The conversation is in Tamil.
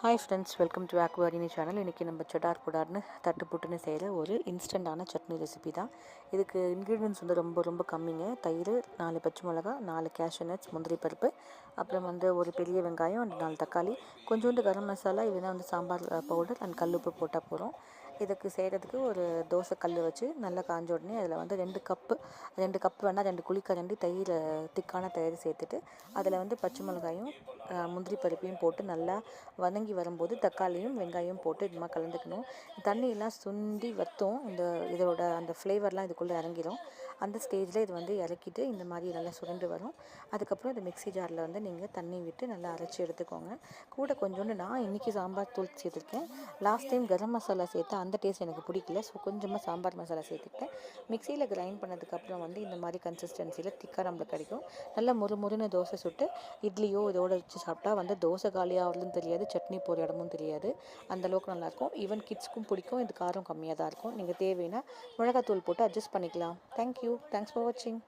ஹாய் ஃப்ரெண்ட்ஸ், வெல்கம் டு ஆக்வாரினி சேனல். இன்றைக்கி நம்ம செடார் புடார்னு தட்டு புட்டுன்னு செய்கிற ஒரு இன்ஸ்டண்ட்டான சட்னி ரெசிபி தான். இதுக்கு இன்க்ரீடியன்ட்ஸ் வந்து ரொம்ப ரொம்ப கம்மிங்க. தயிர், 4 பச்சை மிளகா, 4 கேஷ்யூ நட்ஸ், முந்திரி பருப்பு, அப்புறம் வந்து ஒரு பெரிய வெங்காயம் அண்ட் 4 தக்காளி, கொஞ்சோண்டு கரம் மசாலா, இல்லைனா வந்து சாம்பார் பவுடர் அண்ட் கல்லுப்பு போட்டால் போகிறோம். இதுக்கு செய்கிறதுக்கு ஒரு தோசை கல் வச்சு நல்லா காஞ்ச உடனே அதில் வந்து 2 கப்பு வேணால் 2 குழிக்கரண்டி தயிர், திக்கான தயிர் சேர்த்துட்டு அதில் வந்து பச்சை மிளகாயும் முந்திரி பருப்பையும் போட்டு நல்லா வதங்கி வரும்போது தக்காளியும் வெங்காயம் போட்டு இது மாதிரி கலந்துக்கணும். தண்ணியெல்லாம் சுண்டி வற்றும். இதோட அந்த ஃப்ளேவர்லாம் இதுக்குள்ளே இறங்கிடும். அந்த ஸ்டேஜில் இது வந்து இறக்கிட்டு இந்த மாதிரி நல்லா சுருண்டு வரும். அதுக்கப்புறம் இந்த மிக்ஸி ஜாரில் வந்து நீங்கள் தண்ணி விட்டு நல்லா அரைச்சி எடுத்துக்கோங்க. கூட கொஞ்சோண்டு நான் இன்றைக்கி சாம்பார் தூள் சேர்த்துருக்கேன். லாஸ்ட் டைம் கரம் மசாலா சேர்த்து அந்த டேஸ்ட் எனக்கு பிடிக்கல. ஸோ கொஞ்சமாக சாம்பார் மசாலா சேர்த்துக்கிட்டேன். மிக்சியில் கிரைண்ட் பண்ணதுக்கப்புறம் வந்து இந்த மாதிரி கன்சிஸ்டன்சியில் திக்காக நம்மளுக்கு கிடைக்கும். நல்லா முறுமுறுன்னு தோசை சுட்டு இட்லியோ இதோட வச்சு சாப்பிட்டா வந்து தோசை காலியாகிறதுன்னு தெரியாது, சட்னி போகிற இடமும் தெரியாது. அந்தளவுக்கு நல்லாயிருக்கும். ஈவன் கிட்ஸ்க்கும் பிடிக்கும். இது காரம் கம்மியாக தான் இருக்கும். நீங்கள் தேவைன்னா மிளகாத்தூள் போட்டு அட்ஜஸ்ட் பண்ணிக்கலாம். தேங்க்யூ. தேங்க்ஸ் ஃபார் வாட்சிங்.